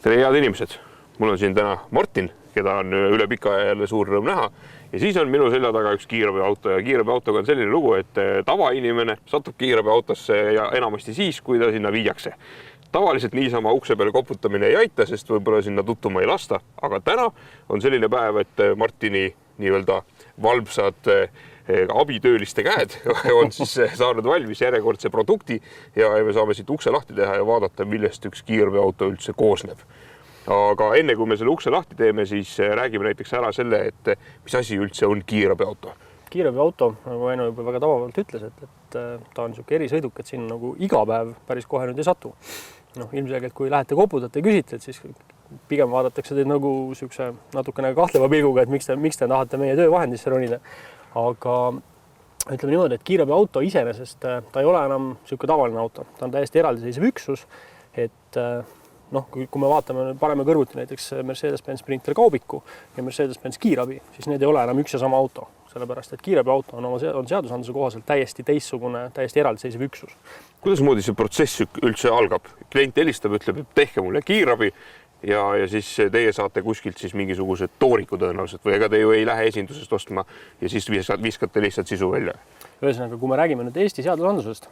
Tere, head inimesed! Mul on siin täna Martin, keda on üle pika aja jälle suur rõõm näha. Ja siis on minu selja taga üks kiirabiauto ja kiirabiautoga on selline lugu, et tavainimene satub kiirabiautosse ja enamasti siis, kui ta sinna viiakse. Tavaliselt niisama ukse peale koputamine ei aita, sest võib-olla sinna tuttuma ei lasta. Aga täna on selline päev, et Martini nii-öelda valvsad abitööliste käed on siis saanud valmis järjekordse produkti ja me saame siit ukse lahti teha ja vaadata, millest üks kiirabiauto üldse koosneb. Aga enne kui me selle ukse lahti teeme, siis räägime näiteks ära selle, et mis asi üldse on kiirabiauto. Kiirabiauto, nagu Aino juba väga tavavalt ütles, et ta on niisugune erisõiduk, et siin nagu iga päev päris kohe nüüd ei satu. Ilmselgelt, kui lähete koputate ja küsite, siis pigem vaadatakse teid nagu niisuguse natukene kahtleva pilguga, et miks te tahate meie töövahendisse ronida. Aga ütleme niimoodi, et kiirabiauto iseenesest ta ei ole enam niisugune tavaline auto. Ta on täiesti eraldiseisev üksus, et kui me vaatame, paneme kõrvuti näiteks Mercedes-Benz Sprinter kaubiku ja Mercedes-Benz kiirabi, siis need ei ole enam üks ja sama auto, sellepärast et kiirabiauto on seadusandluse kohaselt täiesti teistsugune, täiesti eraldiseisev üksus. Kuidas moodi see protsess üldse algab? Klient helistab, ütleb, et tehke mulle kiirabi ja siis teie saate kuskilt siis mingisugused tooriku tõenäoliselt või ega te ju ei lähe esindusest ostma ja siis viskate lihtsalt sisu välja. Ühesõnaga, kui me räägime nüüd Eesti seadusandlusest,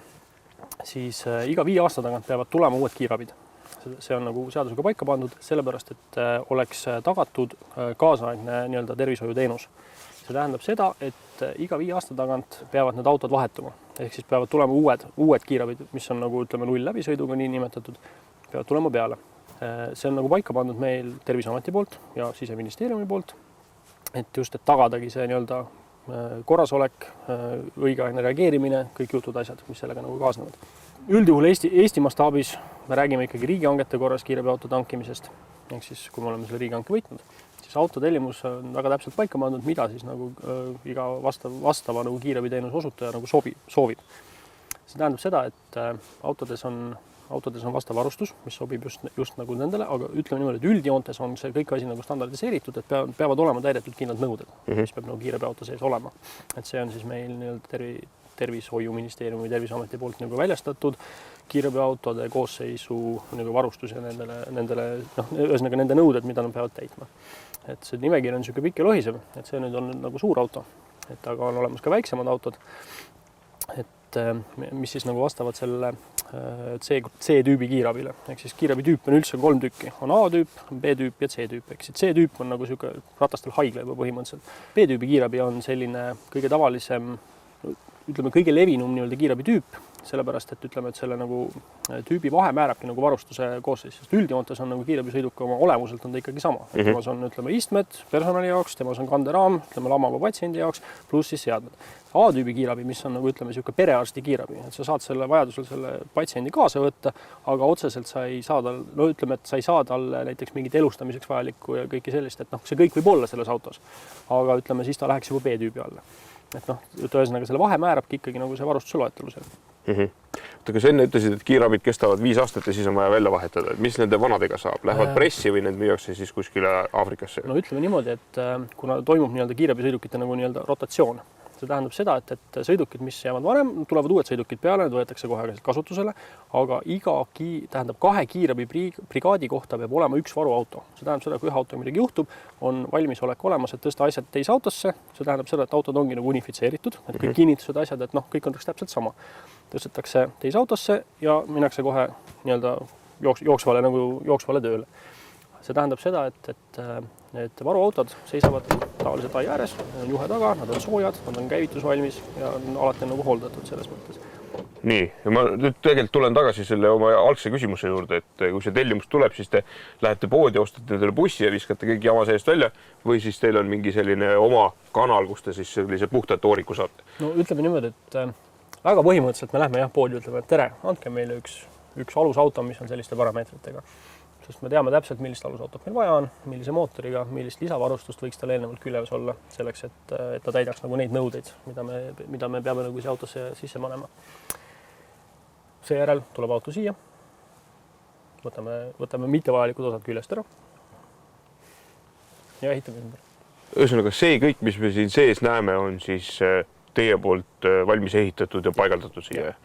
siis iga 5 aasta tagant peavad tulema uued kiirabid. See on nagu seadusega paika pandud, sellepärast, et oleks tagatud kaasaegne nii-öelda tervishoiuteenus. See tähendab seda, et iga 5 aasta tagant peavad need autod vahetuma. Ehk siis peavad tulema uued kiirabid, mis on nagu ütleme 0 läbisõiduga nii nimetatud, peavad tulema peale. See on nagu paika pandud meil Terviseameti poolt ja Siseministeeriumi poolt, et just et tagadagi see nii-öelda korrasolek, õigeaegne reageerimine, kõik jutud asjad, mis sellega nagu kaasnevad. Üldjuhul Eesti mastaabis me räägime ikkagi riigihankete korras kiirabiauto tankimisest. Ehk siis, kui me oleme selle riigihanke võitnud, siis autotellimus on väga täpselt paika pandud, mida siis nagu iga vastava nagu kiirabiteenuse osutaja nagu soovib. See tähendab seda, et autodes on vastav varustus, mis sobib just nagu nendele, aga ütleme niimoodi, et üldjoontes on see kõik asi nagu standardiseeritud, et peavad olema täidetud kindlad nõuded, mis peab nagu kiirabiauto sees olema. Et see on siis meil nii-öelda Tervishoiuministeeriumi Terviseameti poolt nagu väljastatud kiirabiautode koosseisu nagu varustus ja ühesõnaga nende nõuded, mida nad peavad täitma. Et see nimekiri on niisugune pikk ja lohisev, et see nüüd on nagu suur auto, et aga on olemas ka väiksemad autod, et mis siis nagu vastavad selle C-tüübi kiirabile. Ehk siis kiirabitüüp on üldse 3 tükki. On A-tüüp, B-tüüp ja C-tüüp. Ehk siis C-tüüp on nagu niisugune ratastel haigla juba põhimõtteliselt. B-tüübi kiirabi on selline kõige tavalisem, ütleme kõige levinum nii-öelda kiirabitüüp, sellepärast, et ütleme, et selle nagu tüübi vahe määrabki nagu varustuse koosseis, sest üldjoontes on nagu kiirabisõiduk oma olemuselt on ta ikkagi sama. Temas on, ütleme, istmed personali jaoks, temas on kanderaam, ütleme, lamava patsiendi jaoks, pluss siis seadmed. A-tüübi kiirabi, mis on nagu, ütleme, niisugune perearsti kiirabi, et sa saad selle vajadusel selle patsiendi kaasa võtta, aga otseselt sa ei saa tal, ütleme, et sa ei saa talle näiteks mingit elustamiseks vajalikku ja kõike sellist, et see kõik võib olla selles autos, aga ütleme, siis ta läheks juba B-tüübi alla. Et ühesõnaga selle vahe määrabki ikkagi nagu see varustuse loetelusel. Kas enne ütlesid, et kiirabid kestavad 5 aastat ja siis on vaja välja vahetada, et mis nende vanadega saab? Lähevad pressi või need müüakse siis kuskile Aafrikasse? No ütleme niimoodi, et kuna toimub nii-öelda kiirabisõidukite nagu nii-öelda rotatsioon, see tähendab seda, et sõidukid, mis jäävad varem, tulevad uued sõidukid peale, need võetakse kohe kasutusele, aga tähendab 2 kiirabibrigaadi kohta peab olema 1 varuauto. See tähendab seda, kui ühe auto midagi juhtub, on valmisolek olemas, et tõsta asjad teise autosse. See tähendab seda, et autod ongi nagu unifitseeritud, et kõik kinnitused asjad, et kõik on täpselt sama. Tõstetakse teise autosse ja minnakse kohe nii-öelda jooksvale tööle. See tähendab seda, et need varuautod seisavad tavaliselt ai ääres, on juhe taga, nad on soojad, nad on käivitusvalmis ja on alati nagu hooldatud selles mõttes. Nii, ja ma nüüd tegelikult tulen tagasi selle oma algse küsimuse juurde, et kui see tellimus tuleb, siis te lähete poodi, ostate teile bussi ja viskate kõik jama seest välja või siis teil on mingi selline oma kanal, kus te siis sellise puhta tooriku saate? No ütleme niimoodi, et väga põhimõtteliselt me lähme poodi, ütleme, et tere, andke meile üks alusauto, mis on selliste parameetritega. Sest me teame täpselt, millist alusautot meil vaja on, millise mootoriga, millist lisavarustust võiks tal eelnevalt küljeves olla, selleks, et ta täidaks nagu neid nõudeid, mida me peame nagu siia autosse sisse panema. Seejärel tuleb auto siia, võtame mittevajalikud osad küljest ära ja ehitame ümber. Ühesõnaga, see kõik, mis me siin sees näeme, on siis teie poolt valmis ehitatud ja paigaldatud siia?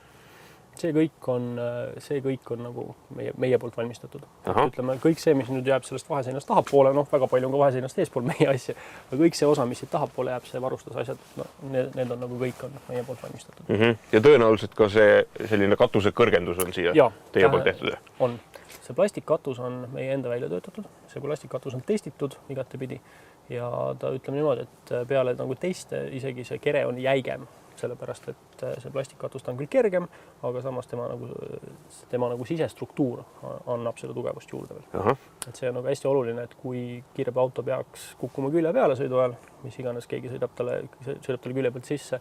see kõik on nagu meie poolt valmistatud. Ütleme, kõik see, mis nüüd jääb sellest vaheseinast tahapoole, väga palju on ka vaheseinast eespool meie asja, aga kõik see osa, mis siit tahapoole jääb, see varustusasjad, need on nagu kõik on meie poolt valmistatud. Ja tõenäoliselt ka see selline katuse kõrgendus on siia teie poolt tehtud? On. See plastikkatus on meie enda välja töötatud, see plastikkatus on testitud igatepidi ja ta ütleme niimoodi, et peale nagu teste isegi see kere on jäigem, sellepärast, et see plastikkatus on küll kergem, aga samas tema nagu sisestruktuur annab selle tugevust juurde veel. Et see on nagu hästi oluline, et kui kiirabiauto peaks kukkuma külje peale sõidu ajal, mis iganes keegi sõidab talle külje pealt sisse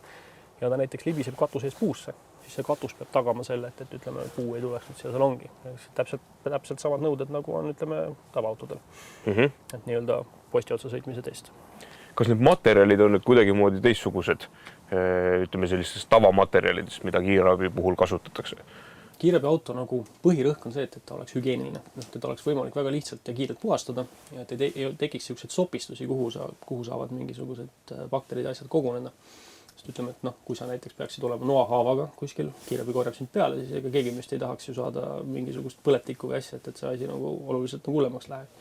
ja ta näiteks libiseb katuse ees puusse, siis see katus peab tagama selle, et ütleme, puu ei tuleks nüüd siia salongi. Täpselt samad nõuded, nagu on, ütleme, tavaautodel. Et nii-öelda posti otsa sõitmise test. Kas need materjalid on nüüd kuidagimoodi teistsugused, ütleme sellistest tavamaterjalidest, mida kiirabi puhul kasutatakse? Kiirabiauto nagu põhirõhk on see, et ta oleks hügieeniline, et oleks võimalik väga lihtsalt ja kiirelt puhastada ja et ei tekiks sellised sopistusi, kuhu saavad mingisugused bakterid ja asjad koguneda. Sest ütleme, et kui sa näiteks peaksid olema noahaavaga kuskil, kiirabi korjab sind peale, siis ega keegi meist ei tahaks ju saada mingisugust põletikku või asja, et see asi nagu oluliselt hullemaks läheb.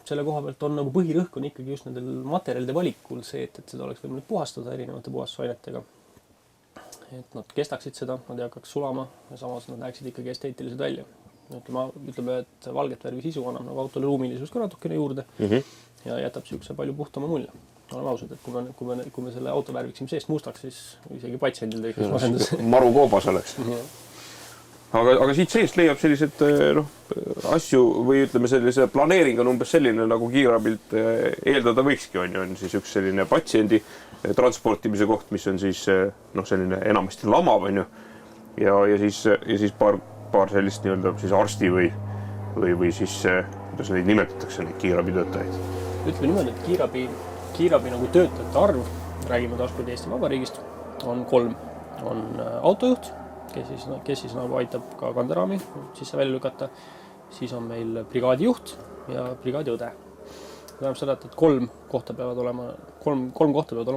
Selle koha pealt on nagu põhirõhk on ikkagi just nendel materjalide valikul see, et seda oleks võimalik puhastada erinevate puhastusainetega. Et nad kestaksid seda, nad ei hakkaks sulama ja samas nad näeksid ikkagi esteetilised välja. Ütleme, et valget värvi sisu annab nagu autole ruumilisust ka natukene juurde ja jätab siukse palju puhtama mulje. Oleme ausad, et kui me selle auto värviksime seest mustaks, siis isegi patsiendil tekiks masendus. Maru koobas oleks. Aga siit seest leiab sellised asju või ütleme sellise planeering on umbes selline, nagu kiirabilt eeldada võikski on siis üks selline patsiendi transportimise koht, mis on siis selline enamasti lamav ja siis paar sellist nii-öelda siis arsti või siis kuidas neid nimetatakse, neid kiirabitöötajaid? Ütleme niimoodi, et kiirabi nagu töötajate arv, räägime taaskord Eesti Vabariigist, on 3. On autojuht, kes siis nagu aitab ka kanderaami sisse välja lükata. Siis on meil brigaadijuht ja brigaadiõde. Tähendab seda, et 3 kohta peavad olema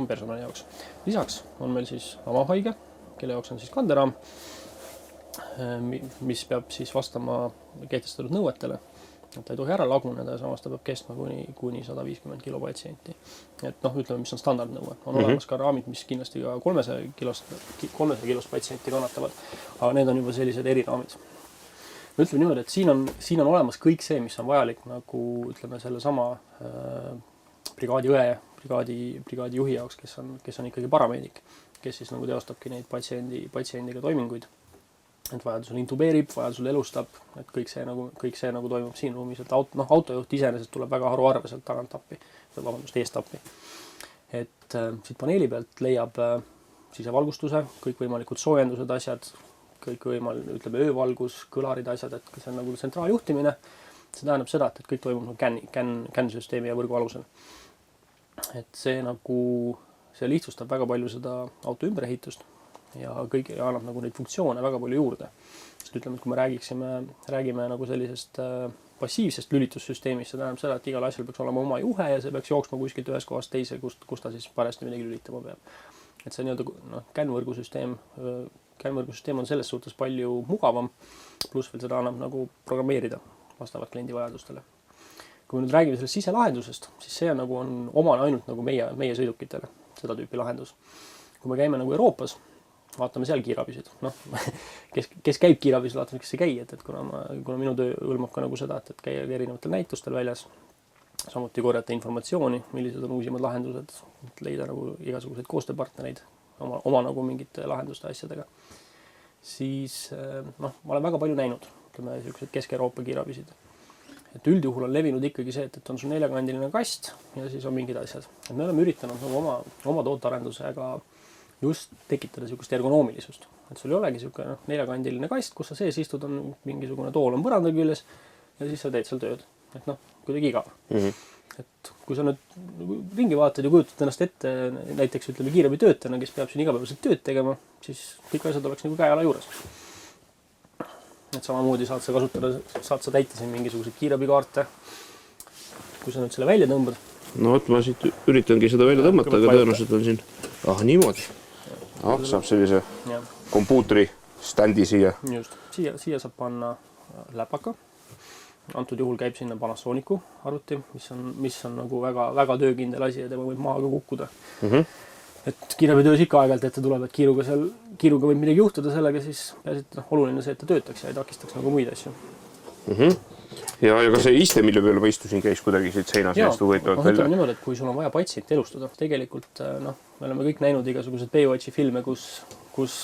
personali jaoks. Lisaks on meil siis lamahaige, kelle jaoks on siis kanderaam, mis peab siis vastama kehtestatud nõuetele. Et ta ei tohi ära laguneda ja samas ta peab kestma kuni 150 kilo patsienti. Et ütleme, mis on standardnõue. On olemas ka raamid, mis kindlasti ka 300 kilost patsienti kannatavad, aga need on juba sellised eriraamid. Ütleme niimoodi, et siin on olemas kõik see, mis on vajalik nagu ütleme selle sama brigaadiõe, brigaadijuhi jaoks, kes on ikkagi parameedik, kes siis nagu teostabki neid patsiendiga toiminguid. Et vajadusel intubeerib, vajadusel elustab, et kõik see nagu toimub siin ruumis, et autojuht iseenesest tuleb väga haruarveselt tagant appi, eest appi. Et siit paneeli pealt leiab sisevalgustuse, kõik võimalikud soojendused asjad, kõik ütleme öövalgus, kõlarid asjad, et see on nagu tsentraaljuhtimine. See tähendab seda, et kõik toimub CAN-süsteemi ja võrgu alusel. Et see lihtsustab väga palju seda auto ümberehitust. Ja annab nagu neid funktsioone väga palju juurde. Sest ütleme, et kui me räägime nagu sellisest passiivsest lülitussüsteemist, see tähendab seda, et igal asjal peaks olema oma juhe ja see peaks jooksma kuskilt ühest kohast teise, kus ta siis parajasti midagi lülitama peab. Et see nii-öelda CAN-võrgusüsteem on selles suhtes palju mugavam, pluss veel seda annab nagu programmeerida vastavalt kliendi vajadustele. Kui me nüüd räägime sellest siselahendusest, siis see on omane ainult nagu meie sõidukitele, seda tüüpi lahendus. Kui me käime nagu Euroopas, vaatame seal kiirabisid. Kes käib kiirabis, vaatame, kes ei käi. Et kuna minu töö hõlmab ka nagu seda, et käia erinevatel näitustel väljas, samuti korjata informatsiooni, millised on uusimad lahendused, leida nagu igasuguseid koostööpartnereid oma nagu mingite lahenduste asjadega. Siis ma olen väga palju näinud, ütleme, sellised Kesk-Euroopa kiirabisid. Et üldjuhul on levinud ikkagi see, et on sul 4-kandiline kast ja siis on mingid asjad. Et me oleme üritanud nagu oma tootearendusega just tekitada sellist ergonoomilisust. Et sul ei olegi selline 4-kandiline kast, kus sa sees istud, on mingisugune tool on põranda küljes ja siis sa teed seal tööd. Et kuidagi igav. Et kui sa nüüd ringi vaatad ja kujutad ennast ette näiteks ütleme kiirabi töötajana, kes peab siin igapäevaselt tööd tegema, siis kõik asjad oleks nagu käeala juures. Et samamoodi saad sa täita siin mingisuguseid kiirabikaarte. Kui sa nüüd selle välja tõmbad. No võt, ma siit üritangi seda välja tõmmata, aga tõenäoliselt on siin niimoodi. Saab sellise kompuutri standi siia. Just, siia saab panna läpaka. Antud juhul käib sinna Panasonicu arvuti, mis on nagu väga töökindel asi ja tema võib maha ka kukkuda. Et kiirabitöös ikka aeg-ajalt ette tuleb, et kiiruga võib midagi juhtuda sellega, siis peaasi, et oluline see, et ta töötaks ja ei takistaks nagu muid asju. Ja ka see iste, mille peale ma istusin, käis kuidagi siit seinas neist võitavad välja. Ütleme niimoodi, et kui sul on vaja patsienti elustada, tegelikult me oleme kõik näinud igasugused Baywatchi filme, kus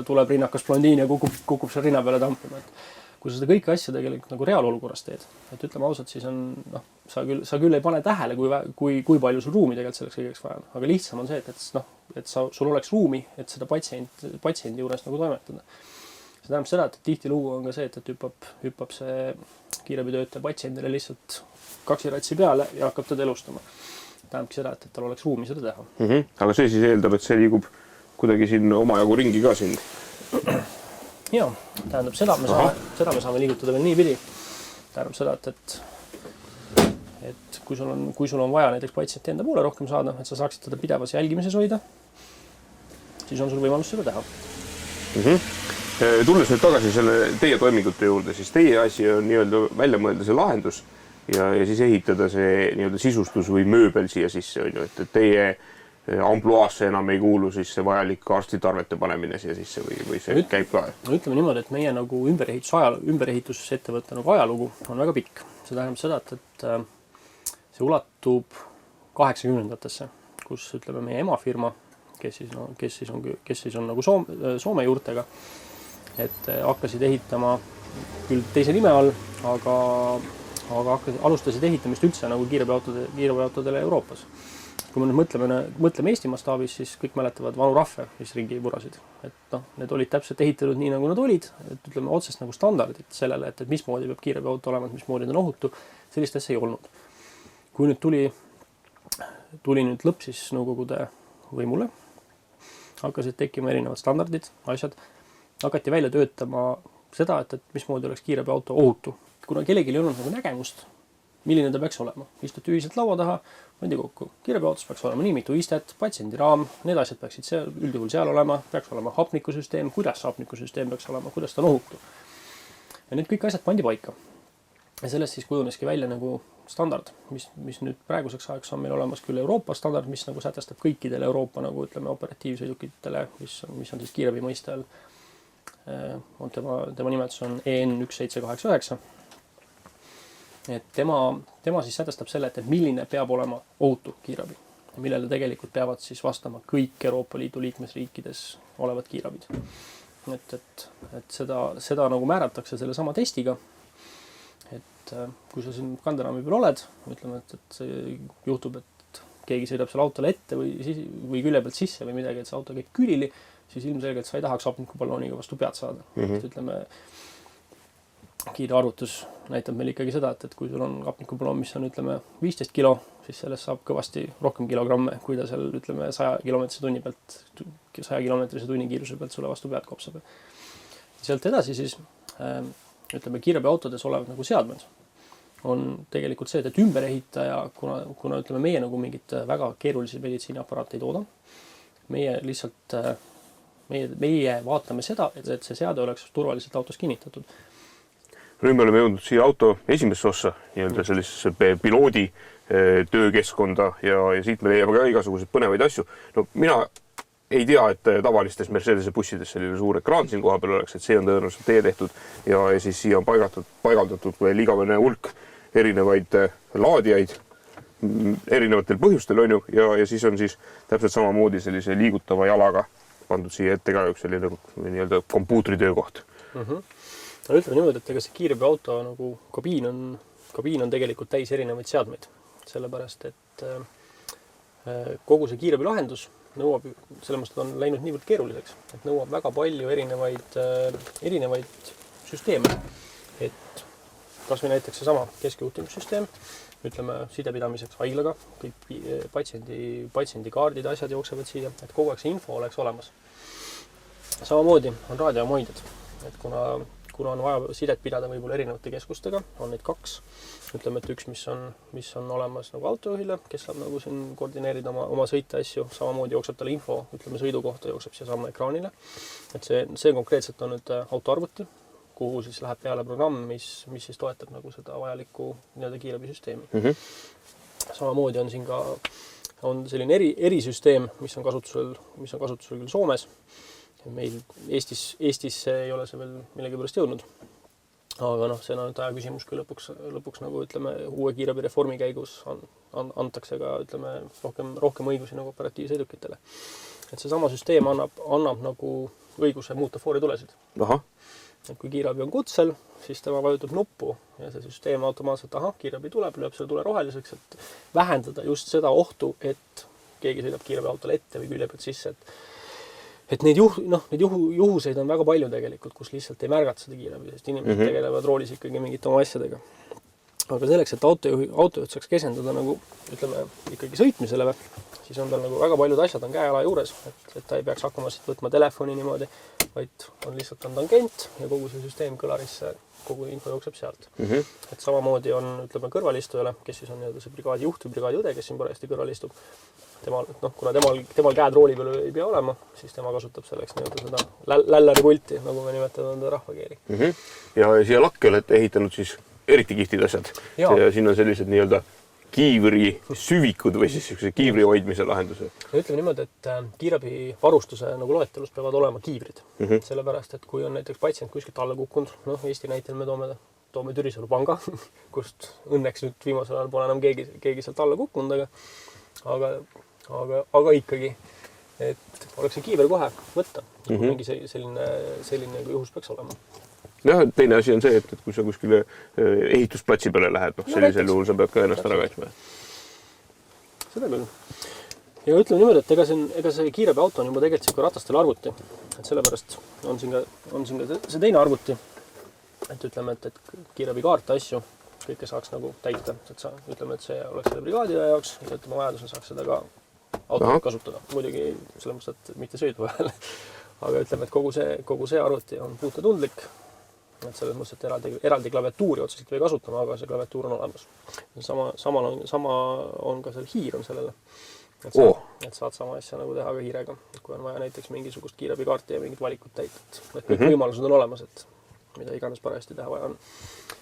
tuleb rinnakas blondiin ja kukub seal rinna peale tampima. Kui sa seda kõiki asja tegelikult nagu reaalolukorras teed, et ütleme ausalt, siis on, sa küll ei pane tähele, kui palju sul ruumi tegelikult selleks kõigeks vaja on. Aga lihtsam on see, et sul oleks ruumi, et seda patsiendi juures nagu toimetada. See tähendab seda, et tihtilugu on ka see, et hüppab see kiirabitöötaja patsiendile lihtsalt kaksiratsi peale ja hakkab teda elustama. Tähendabki seda, et tal oleks ruumi seda teha. Aga see siis eeldab, et see liigub kuidagi siin omajagu ringi ka siin. Jaa, tähendab seda me saame liigutada veel niipidi. Tähendab seda, et kui sul on vaja näiteks patsienti enda poole rohkem saada, et sa saaksid teda pidevas jälgimises hoida, siis on sul võimalus seda teha. Tulles nüüd tagasi selle teie toimingute juurde, siis teie asi on nii-öelda välja mõelda see lahendus ja siis ehitada see nii-öelda sisustus või mööbel siia sisse, et teie ampluaasse enam ei kuulu siis see vajalik arstitarvete panemine siia sisse või see käib ka? No ütleme niimoodi, et meie nagu ümberehitusettevõtte nagu ajalugu on väga pikk. See tähendab seda, et see ulatub 80-ndatesse, kus ütleme meie emafirma, kes siis on nagu Soome juurtega, et hakkasid ehitama küll teise nime all, aga alustasid ehitamist üldse nagu kiirabiautodele Euroopas. Kui me nüüd mõtleme Eesti mastaabis, siis kõik mäletavad vanu rahve, mis ringi purasid. Et need olid täpselt ehitatud nii, nagu nad olid. Et ütleme otsest nagu standardid sellele, et mismoodi peab kiirabiauto olema, et mismoodi ta on ohutu. Sellist asja ei olnud. Kui nüüd tuli nüüd lõpp siis nõukogude võimule, hakkasid tekkima erinevad standardid, asjad. Hakati välja töötama seda, et mismoodi oleks kiirabiauto ohutu. Kuna kellelgi ei olnud nagu nägemust, milline ta peaks olema. Istuti ühiselt laua taha, mõndi kokku. Kiirabiautos peaks olema nii mitu istet, patsiendiraam, need asjad peaksid üldjuhul seal olema, peaks olema hapnikusüsteem, kuidas hapnikusüsteem peaks olema, kuidas ta on ohutu. Ja need kõik asjad pandi paika. Ja sellest siis kujuneski välja nagu standard, mis nüüd praeguseks ajaks on meil olemas küll Euroopa standard, mis nagu sätestab kõikidele Euroopa nagu ütleme operatiivsõidukitele, mis on siis kiirabi mõiste all. Tema nimetus on EN 1789. Et tema siis sätestab selle, et milline peab olema ohutu kiirabi, millele tegelikult peavad siis vastama kõik Euroopa Liidu liikmesriikides olevad kiirabid. Et seda nagu määratakse selle sama testiga, et kui sa siin kanderaami peal oled, ütleme, et see juhtub, et keegi sõidab selle autole ette või külje pealt sisse või midagi, et see auto käib külili, siis ilmselgelt sa ei tahaks hapnikupallooniga vastu pead saada. Ütleme, kiire arvutus näitab meil ikkagi seda, et kui sul on hapnikupalloon, mis on ütleme 15 kilo, siis sellest saab kõvasti rohkem kilogramme, kui ta seal ütleme 100 kilomeetrise tunni kiiruse pealt sulle vastu pead kopsab. Sealt edasi siis ütleme kiirabiautodes olevad nagu seadmed on tegelikult see, et ümberehitaja, kuna ütleme meie nagu mingit väga keerulisi meditsiiniaparaate ei tooda, meie lihtsalt meie vaatame seda, et see seade oleks turvaliselt autos kinnitatud. Nüüd me oleme jõudnud siia auto esimesse ossa, nii-öelda sellisesse piloodi töökeskkonda ja siit me leiame ka igasuguseid põnevaid asju. No mina ei tea, et tavalistes Mercedese bussides selline suur ekraan siin koha peal oleks, et see on tõenäoliselt teie tehtud ja siis siia on paigaldatud veel igavene hulk erinevaid laadijaid erinevatel põhjustel on ju ja siis on siis täpselt samamoodi sellise liigutava jalaga pandud siia ette ka üks selline nii-öelda kompuutritöökoht. No ütleme niimoodi, et ega see kiirabiauto nagu kabiin on tegelikult täis erinevaid seadmeid. Sellepärast, et kogu see kiirabilahendus nõuab, sellepärast on läinud niivõrd keeruliseks, et nõuab väga palju erinevaid süsteeme. Et kas või näiteks seesama keskjuhtimissüsteem, ütleme sidepidamiseks haiglaga, kõik patsiendi kaardid, asjad jooksevad siia, et kogu aeg see info oleks olemas. Samamoodi on raadiomoidjad, et kuna on vaja sidet pidada võib-olla erinevate keskustega, on neid 2. Ütleme, et üks, mis on olemas nagu autojuhile, kes saab nagu siin koordineerida oma sõite asju, samamoodi jookseb talle info, ütleme sõidu kohta jookseb siia sama ekraanile. Et see konkreetselt on nüüd autoarvuti, kuhu siis läheb peale programm, mis siis toetab nagu seda vajalikku nii-öelda kiirabisüsteemi. Samamoodi on siin ka selline erisüsteem, mis on kasutusel küll Soomes. Meil Eestis ei ole see veel millegipärast jõudnud. Aga see on aja küsimus, kui lõpuks nagu ütleme, uue kiirabireformi käigus antakse ka ütleme, rohkem õigusi nagu operatiivsõidukitele. Et see sama süsteem annab nagu õiguse muuta fooritulesid. Et kui kiirabi on kutsel, siis tema vajutab nuppu ja see süsteem automaatselt, kiirabi tuleb, lööb selle tule roheliseks, et vähendada just seda ohtu, et keegi sõidab kiirabiautole ette või külje pealt sisse. Et neid juhuseid on väga palju tegelikult, kus lihtsalt ei märgata seda kiirabi, sest inimesed tegelevad roolis ikkagi mingite oma asjadega. Aga selleks, et autojuht saaks keskenduda nagu, ütleme, ikkagi sõitmisele, siis on tal nagu väga paljud asjad on käeala juures, et ta ei peaks hakkama siit võtma telefoni niimoodi, vaid on lihtsalt tangent ja kogu see süsteem kõlarisse, kogu info jookseb sealt. Et samamoodi on, ütleme, kõrvalistujale, kes siis on see brigaadi juht või brigaadi õde, kes siin parajasti kõrval istub. Kuna temal käed rooli peal ei pea olema, siis tema kasutab selleks seda lällaripulti, nagu me nimetame seda rahvakeeli. Ja siia lakke olete ehitanud siis eriti kihtid asjad. Ja siin on sellised nii-öelda kiivri süvikud või siis kiivri hoidmise lahenduse. Ütleme niimoodi, et kiirabi varustuse nagu loetelus peavad olema kiivrid. Sellepärast, et kui on näiteks patsient kuskilt alla kukkunud, Eesti näitel me toome Türisalu panga, kust õnneks nüüd viimasel ajal pole enam keegi sealt alla kukkunud, aga ikkagi, et oleks see kiiver kohe võtta, mingi selline juhus peaks olema. Ja teine asi on see, et kui sa kuskile ehitusplatsi peale lähed, sellisel juhul sa pead ka ennast ära kaitsma. Seda küll. Ja ütleme niimoodi, et ega see kiirabiauto on juba tegelikult ratastel arvuti. Et sellepärast on siin ka see teine arvuti. Et ütleme, et kiirabikaarte asju kõike saaks nagu täita. Ütleme, et see oleks selle brigaadiaja jaoks ja ütleme vajadusel saaks seda ka autot kasutada. Muidugi selles mõttes, et mitte sõidu vahel. Aga ütleme, et kogu see arvuti on puutetundlik. Et selles mõttes, et eraldi klaviatuuri otseselt ei kasutama, aga see klaviatuur on olemas. Sama on ka seal hiir on sellele. Et saad sama asja nagu teha ka hiirega, kui on vaja näiteks mingisugust kiirabikaarti ja mingit valikut täita. Et kõik võimalused on olemas, et mida iganes parajasti teha vaja on.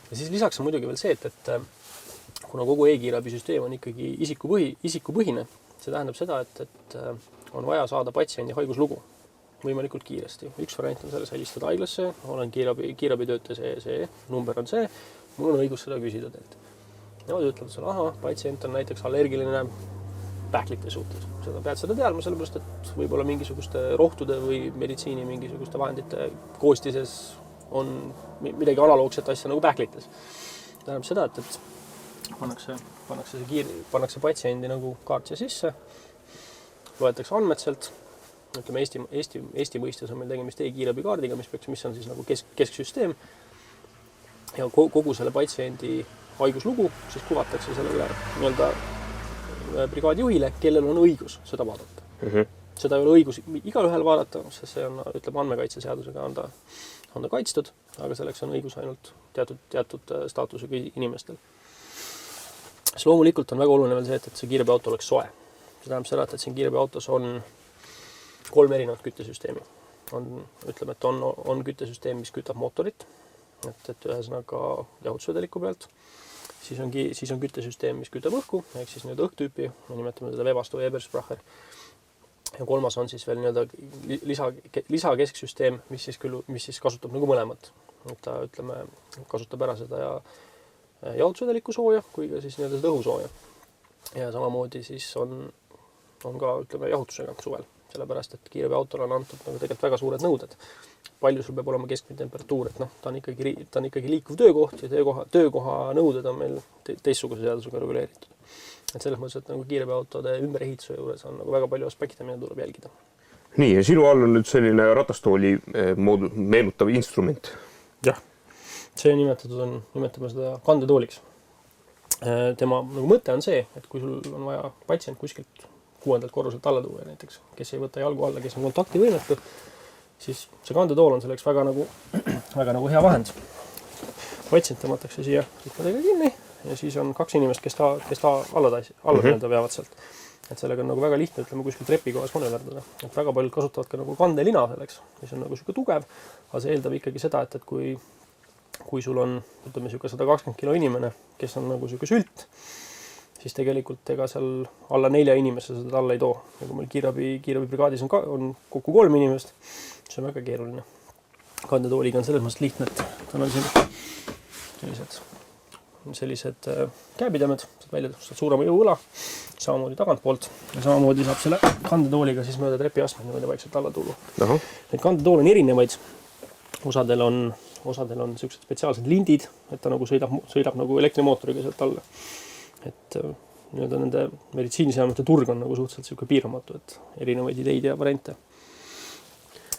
Ja siis lisaks on muidugi veel see, et kuna kogu e-kiirabisüsteem on ikkagi isikupõhine, see tähendab seda, et on vaja saada patsiendi haiguslugu võimalikult kiiresti. Üks variant on selles helistada haiglasse, olen kiirabitöötaja see, number on see, mul on õigus seda küsida teilt. Nemad ütlevad sulle, patsient on näiteks allergiline pähklite suhtes. Seda pead seda teadma, sellepärast, et võib-olla mingisuguste rohtude või meditsiini mingisuguste vahendite koostises on midagi analoogset asja nagu pähklites. Tähendab seda, et pannakse patsiendi nagu kaart siia sisse, loetakse andmed sealt. Ütleme, Eesti mõistes on meil tegemist e-kiirabikaardiga, mis on siis nagu kesksüsteem. Ja kogu selle patsiendi haiguslugu siis kuvatakse sellele nii-öelda brigaadijuhile, kellel on õigus seda vaadata. Seda ei ole õigus igalühel vaadata, sest see on, ütleme, andmekaitseseadusega on ta kaitstud, aga selleks on õigus ainult teatud staatusega inimestel. Siis loomulikult on väga oluline veel see, et see kiirabiauto oleks soe. See tähendab seda, et siin kiirabiautos on 3 erinevat küttesüsteemi. Ütleme, et on küttesüsteem, mis kütab mootorit, et ühesõnaga jahutusvedeliku pealt. Siis on küttesüsteem, mis kütab õhku, ehk siis nüüd õhktüüpi, me nimetame seda Webasto Eberspracher. Ja 3. on siis veel lisakesksüsteem, mis siis kasutab nagu mõlemat. Ta, ütleme, kasutab ära seda jahutusvedeliku sooja, kui ka siis seda õhusooja. Ja samamoodi siis on ka, ütleme, jahutusega suvel. Sellepärast, et kiirabiautole on antud nagu tegelikult väga suured nõuded. Palju sul peab olema keskmine temperatuur, et ta on ikkagi liikuv töökoht ja töökoha nõuded on meil teistsuguse seadusega reguleeritud. Et selles mõttes, et nagu kiirabiautode ümberehituse juures on nagu väga palju aspekte, mida tuleb jälgida. Nii, ja sinu all on nüüd selline ratastooli meenutav instrument. Jah, see nimetame seda kandetooliks. Tema nagu mõte on see, et kui sul on vaja patsient kuskilt 6. korruselt alla tuua näiteks, kes ei võta jalgu alla, kes on kontaktivõimetu, siis see kandetool on selleks väga väga nagu hea vahend. Patsient tõmmatakse siia rühmadega kinni ja siis on 2 inimest, kes ta alla veavad sealt. Et sellega on nagu väga lihtne, ütleme, kuskil trepikohas manööverdada. Et väga paljud kasutavad ka nagu kandelina selleks, mis on nagu siuke tugev, aga see eeldab ikkagi seda, et kui sul on, ütleme, siuke 120 kilo inimene, kes on nagu siuke sült, siis tegelikult ega seal alla 4 inimese seda alla ei too. Ja kui meil kiirabibrigaadis on kokku 3 inimest, see on väga keeruline. Kandetooliga on selles mõttes lihtne, et tal on sellised käepidemed, saad välja tõstad suurema jõuõla, samamoodi tagantpoolt ja samamoodi saab selle kandetooliga siis mööda trepiastmeid niimoodi vaikselt alla tulla. Need kandetool on erinevaid, osadel on sellised spetsiaalsed lindid, et ta nagu sõidab nagu elektrimootoriga sealt alla. Et nende meditsiiniseadmete turg on nagu suhteliselt siuke piiramatu, et erinevaid ideid ja variante.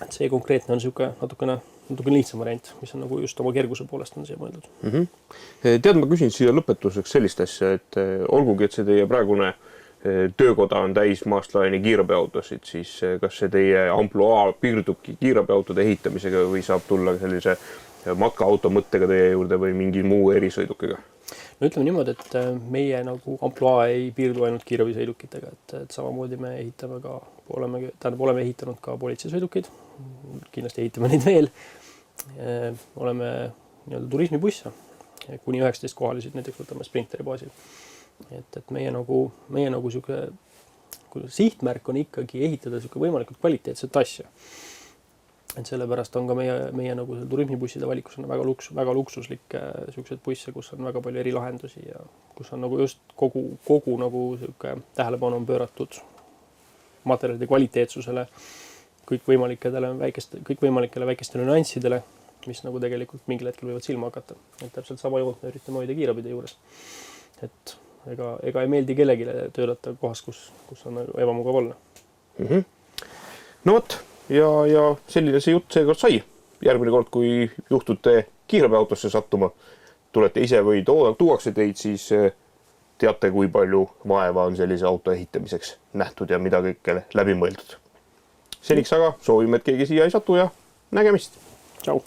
Et see konkreetne on siuke natukene lihtsam variant, mis on nagu just oma kerguse poolest on siia mõeldud. Tead, ma küsin siia lõpetuseks sellist asja, et olgugi, et see teie praegune töökoda on täis maastlaeni kiirabiautosid, siis kas see teie ampluaa piirdubki kiirabiautode ehitamisega või saab tulla sellise matkaauto mõttega teie juurde või mingi muu erisõidukiga? No ütleme niimoodi, et meie nagu ampluaa ei piirdu ainult kiirabisõidukitega, et samamoodi me ehitame ka, oleme ehitanud ka politseisõidukeid, kindlasti ehitame neid veel. Oleme nii-öelda turismibusse, kuni 19 kohalisid näiteks võtame Sprinteri baasil. Et meie nagu siuke sihtmärk on ikkagi ehitada siuke võimalikult kvaliteetset asja. Et sellepärast on ka meie nagu turismibusside valikus on väga luksuslikke siukseid busse, kus on väga palju erilahendusi ja kus on nagu just kogu nagu siuke tähelepanu on pööratud materjalide kvaliteetsusele, kõikvõimalikele väikestele nüanssidele, mis nagu tegelikult mingil hetkel võivad silma hakata. Et täpselt sama joont me üritame hoida kiirabide juures. Et ega ei meeldi kellelegi töötada kohas, kus on ebamugav olla. No võt. Ja selline see jutt seekord sai. Järgmine kord, kui juhtute kiirabiautosse sattuma, tulete ise või tuuakse teid, siis teate, kui palju vaeva on sellise auto ehitamiseks nähtud ja mida kõike läbi mõeldud. Seniks aga soovime, et keegi siia ei satu ja nägemist. Tšau!